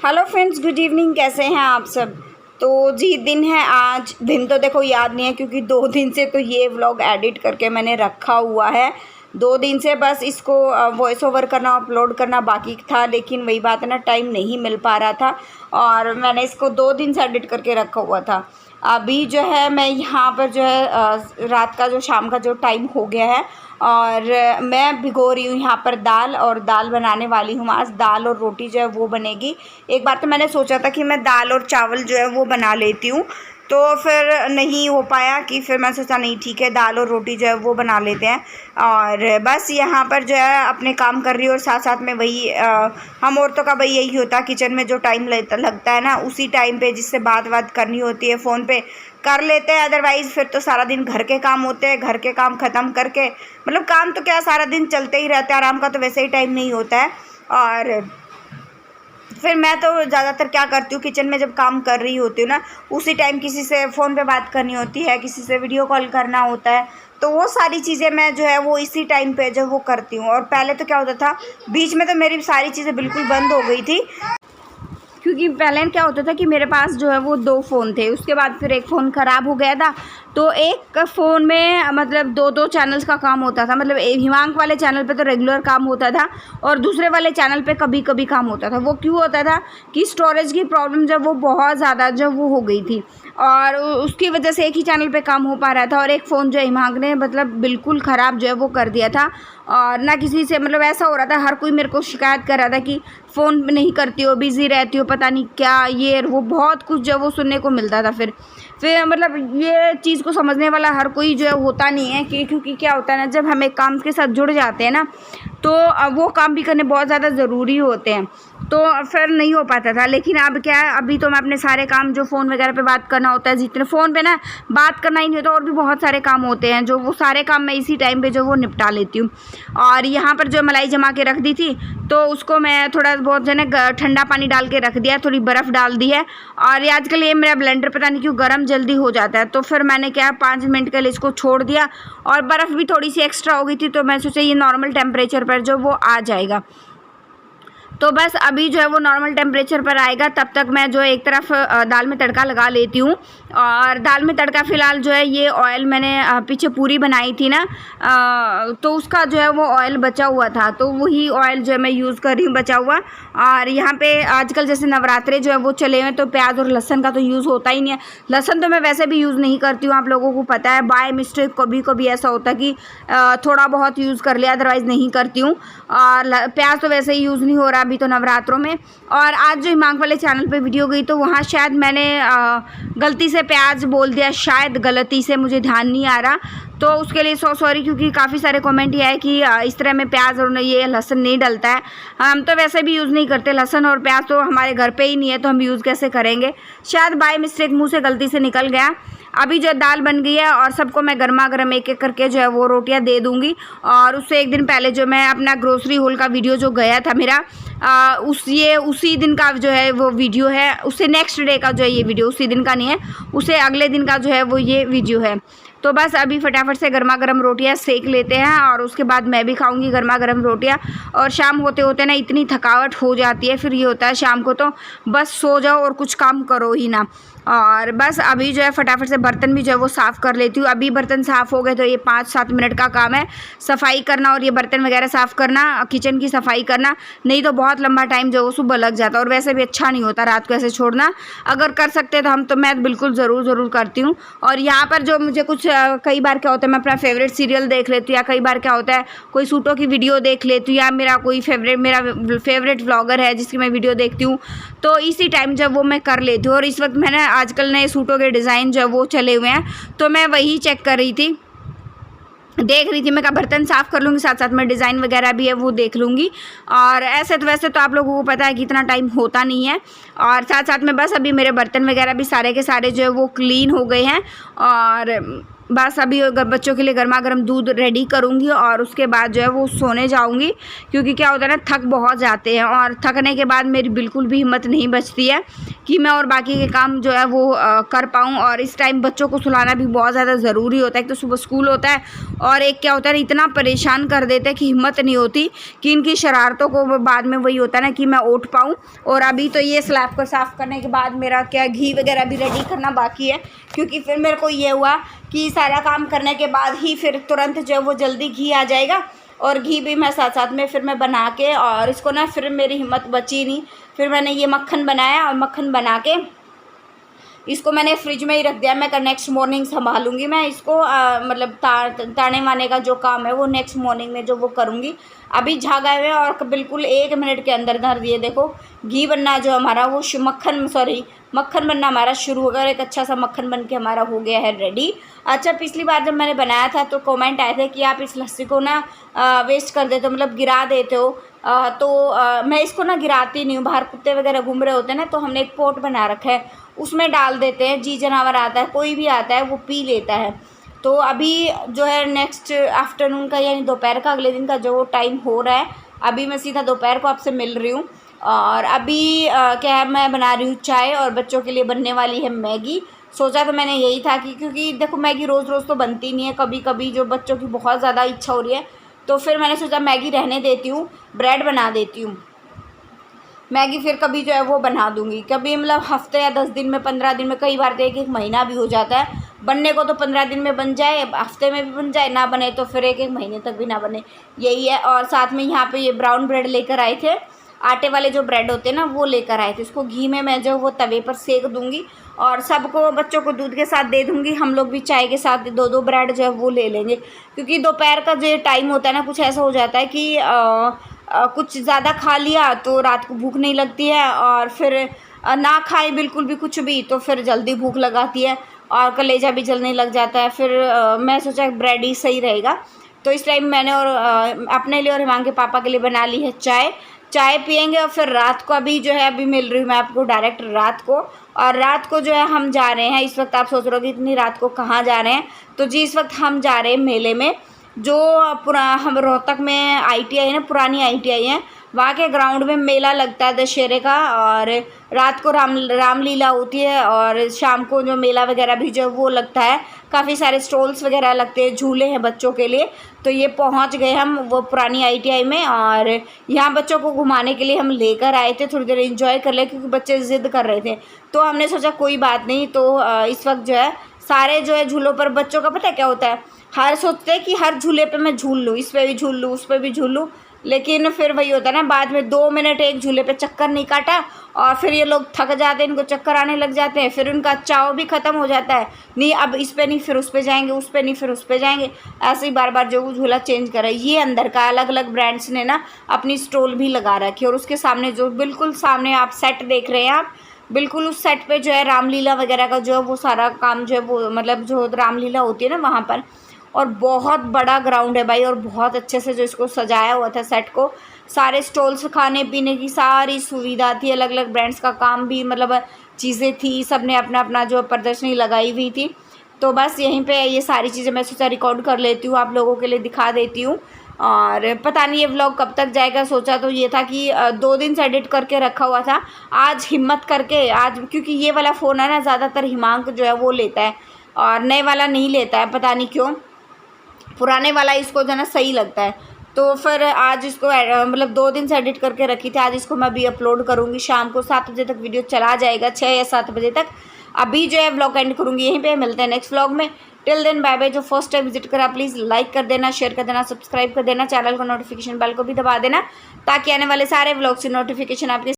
Hello friends, good evening. कैसे हैं आप सब? तो जी दिन है आज। दिन तो देखो याद नहीं है क्योंकि 2 दिन से तो ये व्लॉग एडिट करके मैंने रखा हुआ है। 2 दिन से बस इसको वॉइस ओवर करना, अपलोड करना बाकी था, लेकिन वही बात है ना, टाइम नहीं मिल पा रहा था और मैंने इसको 2 दिन से एडिट करके रखा हुआ था। अभी जो है मैं यहाँ पर जो है रात का जो शाम का जो टाइम हो गया है और मैं भिगो रही हूँ यहाँ पर दाल, और दाल बनाने वाली हूँ। आज दाल और रोटी जो है वो बनेगी। एक बार तो मैंने सोचा था कि मैं दाल और चावल जो है वो बना लेती हूँ, तो फिर नहीं हो पाया कि फिर मैं सोचा नहीं ठीक है, दाल और रोटी जो है वो बना लेते हैं। और बस यहाँ पर जो है अपने काम कर रही हूँ और साथ साथ में वही हम औरतों का भाई यही होता है, किचन में जो टाइम लगता है ना, उसी टाइम पे जिससे बात करनी होती है फ़ोन पे कर लेते हैं। अदरवाइज़ फिर तो सारा दिन घर के काम होते हैं, घर के काम ख़त्म करके मतलब काम तो क्या सारा दिन चलते ही रहता है, आराम का तो वैसे ही टाइम नहीं होता है। और फिर मैं तो ज़्यादातर क्या करती हूँ, किचन में जब काम कर रही होती हूँ ना, उसी टाइम किसी से फ़ोन पे बात करनी होती है, किसी से वीडियो कॉल करना होता है, तो वो सारी चीज़ें मैं जो है वो इसी टाइम पे जो वो करती हूँ। और पहले तो क्या होता था, बीच में तो मेरी सारी चीज़ें बिल्कुल बंद हो गई थी, क्योंकि पहले क्या होता था कि मेरे पास जो है वो 2 फ़ोन थे। उसके बाद फिर एक फ़ोन ख़राब हो गया था, तो एक फ़ोन में मतलब 2-2 चैनल्स का काम होता था। मतलब हिमांक वाले चैनल पे तो रेगुलर काम होता था और दूसरे वाले चैनल पे कभी कभी काम होता था। वो क्यों होता था कि स्टोरेज की प्रॉब्लम जब वो बहुत ज़्यादा जब वो हो गई थी और उसकी वजह से एक ही चैनल पे काम हो पा रहा था। और एक फ़ोन जो हिमांक ने मतलब बिल्कुल ख़राब जो है वो कर दिया था, और ना किसी से मतलब ऐसा हो रहा था, हर कोई मेरे को शिकायत कर रहा था कि फ़ोन नहीं करती हो, बिज़ी रहती हो, पता नहीं क्या ये वो बहुत कुछ जो वो सुनने को मिलता था। फिर मतलब ये चीज़ को समझने वाला हर कोई जो है होता नहीं है कि क्योंकि क्या होता है ना, जब हम एक काम के साथ जुड़ जाते हैं ना, तो वो काम भी करने बहुत ज़्यादा ज़रूरी होते हैं, तो फिर नहीं हो पाता था। लेकिन अब क्या है, अभी तो मैं अपने सारे काम जो फ़ोन वगैरह पे बात करना होता है, जितने फ़ोन पे ना बात करना ही नहीं होता, और भी बहुत सारे काम होते हैं जो वो सारे काम मैं इसी टाइम पे जो वो निपटा लेती हूँ। और यहाँ पर जो मलाई जमा के रख दी थी, तो उसको मैं थोड़ा बहुत जो है ठंडा पानी डाल के रख दिया, थोड़ी बर्फ़ डाल दी है। और आजकल ये मेरा ब्लेंडर पता नहीं क्यों गर्म जल्दी हो जाता है, तो फिर मैंने क्या 5 मिनट के लिए इसको छोड़ दिया, और बर्फ़ भी थोड़ी सी एक्स्ट्रा हो गई थी, तो मैं सोचा ये नॉर्मल टेम्परेचर पर जो वो आ जाएगा। तो बस अभी जो है वो नॉर्मल टेम्परेचर पर आएगा, तब तक मैं जो है एक तरफ दाल में तड़का लगा लेती हूँ। और दाल में तड़का फ़िलहाल जो है ये ऑयल मैंने पीछे पूरी बनाई थी ना, तो उसका जो है वो ऑयल बचा हुआ था, तो वही ऑयल जो है मैं यूज़ कर रही हूँ बचा हुआ। और यहाँ पे आजकल जैसे नवरात्रे जो है वो चले हुए हैं, तो प्याज और लहसुन का तो यूज़ होता ही नहीं है। लहसुन तो मैं वैसे भी यूज़ नहीं करती हूँ, आप लोगों को पता है, बाय मिस्टेक कभी ऐसा होता है कि थोड़ा बहुत यूज़ कर लिया, अदरवाइज़ नहीं करती हूँ। और प्याज तो वैसे ही यूज़ नहीं हो रहा अभी तो नवरात्रों में। और आज जो हिमांक वाले चैनल पे वीडियो गई, तो वहाँ शायद मैंने गलती से प्याज बोल दिया, शायद गलती से, मुझे ध्यान नहीं आ रहा, तो उसके लिए सॉरी, क्योंकि काफ़ी सारे कमेंट ये है कि इस तरह में प्याज और ये लहसुन नहीं डलता है। हम तो वैसे भी यूज़ नहीं करते लहसुन और प्याज, तो हमारे घर पे ही नहीं है, तो हम यूज़ कैसे करेंगे। शायद बाय मिस्टेक मुँह से गलती से निकल गया। अभी जो दाल बन गई है और सबको मैं गर्मा गर्म एक एक करके जो है वो रोटियां दे दूंगी। और उससे एक दिन पहले जो मैं अपना ग्रोसरी होल का वीडियो जो गया था मेरा, उसी दिन का जो है वो वीडियो है, उससे नेक्स्ट डे का जो है ये वीडियो, उसी दिन का नहीं है, उससे अगले दिन का जो है वो ये वीडियो है। तो बस अभी फटाफट से गर्मा गर्म रोटियां सेक लेते हैं और उसके बाद मैं भी खाऊंगी गर्मा गर्म रोटियां। और शाम होते होते ना इतनी थकावट हो जाती है, फिर ये होता है शाम को तो बस सो जाओ और कुछ काम करो ही ना। और बस अभी जो है फटाफट से बर्तन भी जो है वो साफ़ कर लेती हूँ। अभी बर्तन साफ़ हो गए, तो ये 5-7 मिनट का काम है सफाई करना और ये बर्तन वगैरह साफ़ करना, किचन की सफाई करना, नहीं तो बहुत लंबा टाइम जो वो सुबह लग जाता है और वैसे भी अच्छा नहीं होता रात को ऐसे छोड़ना। अगर कर सकते तो मैं बिल्कुल ज़रूर करती हूँ। और यहाँ पर जो मुझे कुछ कई बार क्या होता है, मैं अपना फेवरेट सीरियल देख लेती हूँ, या कई बार क्या होता है कोई सूटों की वीडियो देख लेती हूँ, या मेरा फेवरेट व्लॉगर है जिसकी मैं वीडियो देखती हूँ, तो इसी टाइम जब वो मैं कर लेती हूँ। और इस वक्त मैंने आजकल नए सूटों के डिज़ाइन जो है वो चले हुए हैं, तो मैं वही चेक कर रही थी, देख रही थी। मैं कहा बर्तन साफ़ कर लूँगी, साथ साथ में डिज़ाइन वगैरह भी है वो देख लूँगी। और ऐसे तो वैसे तो आप लोगों को पता है कि इतना टाइम होता नहीं है। और साथ साथ में बस अभी मेरे बर्तन वगैरह भी सारे के सारे जो है वो क्लीन हो गए हैं। और बस अभी बच्चों के लिए गर्मा गर्म दूध रेडी करूँगी और उसके बाद जो है वो सोने जाऊँगी, क्योंकि क्या होता है ना, थक बहुत जाते हैं और थकने के बाद मेरी बिल्कुल भी हिम्मत नहीं बचती है कि मैं और बाकी के काम जो है वो कर पाऊँ। और इस टाइम बच्चों को सुलाना भी बहुत ज़्यादा ज़रूरी होता है। एक तो सुबह स्कूल होता है और एक क्या होता है, इतना परेशान कर देते हैं कि हिम्मत नहीं होती कि इनकी शरारतों को बाद में वही होता है ना कि मैं उठ पाऊँ। और अभी तो ये स्लैब को साफ़ करने के बाद मेरा क्या घी वगैरह भी रेडी करना बाकी है, क्योंकि फिर मेरे को ये हुआ कि सारा काम करने के बाद ही फिर तुरंत जो है वो जल्दी घी आ जाएगा। और घी भी मैं साथ साथ में फिर मैं बना के, और इसको ना फिर मेरी हिम्मत बची नहीं, फिर मैंने ये मक्खन बनाया और मक्खन बना के इसको मैंने फ्रिज में ही रख दिया। मैं नेक्स्ट मॉर्निंग संभालूंगी मैं इसको, मतलब ताने वाने का जो काम है वो नेक्स्ट मॉर्निंग में जो वो करूँगी। अभी झागा हुए और बिल्कुल 1 मिनट के अंदर धर दिए। देखो घी बनना जो हमारा वो मक्खन बनना हमारा शुरू हो गया। एक अच्छा सा मक्खन बन के हमारा हो गया है रेडी। अच्छा, पिछली बार जब मैंने बनाया था तो कमेंट आए थे कि आप इस लस्सी को ना वेस्ट कर देते हो, मतलब गिरा देते हो। मैं इसको ना गिराती नहीं हूँ। बाहर कुत्ते वगैरह घूम रहे होते हैं ना, तो हमने एक पोट बना रखा है, उसमें डाल देते हैं। जी जानवर आता है, कोई भी आता है वो पी लेता है। तो अभी जो है नेक्स्ट आफ्टरनून का यानी दोपहर का अगले दिन का जो टाइम हो रहा है, अभी मैं सीधा दोपहर को आपसे मिल रही हूँ। और अभी क्या है, मैं बना रही हूँ चाय और बच्चों के लिए बनने वाली है मैगी। सोचा तो मैंने यही था कि क्योंकि देखो मैगी रोज़ रोज़ तो बनती नहीं है, कभी कभी जो बच्चों की बहुत ज़्यादा इच्छा हो रही है, तो फिर मैंने सोचा मैगी रहने देती हूँ, ब्रेड बना देती हूँ। मैगी फिर कभी जो है वो बना दूँगी, कभी मतलब हफ्ते या 10 दिन में, 15 दिन में, कई बार तो 1 महीना भी हो जाता है बनने को। तो 15 दिन में बन जाए, हफ्ते में भी बन जाए, ना बने तो फिर 1 महीने तक भी ना बने, यही है। और साथ में यहाँ पे ये ब्राउन ब्रेड लेकर आए थे, आटे वाले जो ब्रेड होते हैं ना वो लेकर आए थे। इसको घी में मैं जो वो तवे पर सेक दूँगी और सबको बच्चों को दूध के साथ दे दूँगी। हम लोग भी चाय के साथ 2-2 ब्रेड जो है वो ले लेंगे, क्योंकि दोपहर का जो टाइम होता है ना, कुछ ऐसा हो जाता है कि कुछ ज़्यादा खा लिया तो रात को भूख नहीं लगती है, और फिर ना खाए बिल्कुल भी कुछ भी तो फिर जल्दी भूख लगाती है और कलेजा भी जलने लग जाता है। फिर मैं सोचा ब्रेड ही सही रहेगा। तो इस टाइम मैंने और अपने लिए और हिमांग के पापा के लिए बना ली है चाय पियेंगे। और फिर रात को अभी जो है, अभी मिल रही हूँ मैं आपको डायरेक्ट रात को। और रात को जो है हम जा रहे हैं, इस वक्त आप सोच रहे हो कि इतनी रात को कहाँ जा रहे हैं, तो जी इस वक्त हम जा रहे हैं मेले में। जो हम रोहतक में ITI है ना, पुरानी ITI है, वहाँ के ग्राउंड में मेला लगता है दशहरे का। और रात को रामलीला होती है और शाम को जो मेला वगैरह भी जो वो लगता है, काफ़ी सारे स्टॉल्स वगैरह लगते हैं, झूले हैं बच्चों के लिए। तो ये पहुँच गए हम वो पुरानी ITI में, और यहाँ बच्चों को घुमाने के लिए हम लेकर आए थे, थोड़ी देर एंजॉय कर ले, क्योंकि बच्चे ज़िद कर रहे थे। तो हमने सोचा कोई बात नहीं। तो इस वक्त जो है सारे जो है झूलों पर बच्चों का पता है क्या होता है, हर सोचते हैं कि हर झूले पे मैं झूल लूँ, इस पर भी झूल लूँ, उस पर भी झूल लूँ, लेकिन फिर वही होता है ना, बाद में 2 मिनट एक झूले पे चक्कर नहीं काटा और फिर ये लोग थक जाते हैं, इनको चक्कर आने लग जाते हैं, फिर उनका चाव भी ख़त्म हो जाता है। नहीं अब इस पे नहीं, फिर उस पे जाएंगे, उस पे नहीं, फिर उस पे जाएंगे, ऐसे ही बार बार जो वो झूला चेंज कर रहा है। ये अंदर का अलग अलग ब्रांड्स ने ना अपनी स्टॉल भी लगा रखी है, और उसके सामने जो बिल्कुल सामने आप सेट देख रहे हैं, आप बिल्कुल उस सेट पे जो है रामलीला वगैरह का जो है वो सारा काम जो है वो, मतलब जो रामलीला होती है ना वहाँ पर। और बहुत बड़ा ग्राउंड है भाई, और बहुत अच्छे से जो इसको सजाया हुआ था सेट को, सारे स्टॉल्स, खाने पीने की सारी सुविधा थी, अलग अलग ब्रांड्स का काम भी, मतलब चीज़ें थी, सब ने अपना अपना जो प्रदर्शनी लगाई हुई थी। तो बस यहीं पे ये सारी चीज़ें मैं सोचा रिकॉर्ड कर लेती हूँ, आप लोगों के लिए दिखा देती हूँ। और पता नहीं ये व्लॉग कब तक जाएगा, सोचा तो ये था कि 2 दिन से एडिट करके रखा हुआ था, आज हिम्मत करके आज, क्योंकि ये वाला फ़ोन है ना ज़्यादातर हिमांक जो है वो लेता है और नए वाला नहीं लेता है, पता नहीं क्यों, पुराने वाला इसको जो है ना सही लगता है। तो फिर आज इसको मतलब 2 दिन से एडिट करके रखी थी, आज इसको मैं अभी अपलोड करूँगी। शाम को 7 बजे तक वीडियो चला जाएगा, 6 या 7 बजे तक। अभी जो है व्लॉग एंड करूँगी यहीं पे, मिलते हैं नेक्स्ट व्लॉग में। Till then bye bye. जो फर्स्ट टाइम विजिट करा प्लीज़ लाइक कर देना, शेयर कर देना, सब्सक्राइब कर देना, चैनल को नोटिफिकेशन बेल को भी दबा देना, ताकि आने वाले सारे व्लॉग्स की नोटिफिकेशन आपके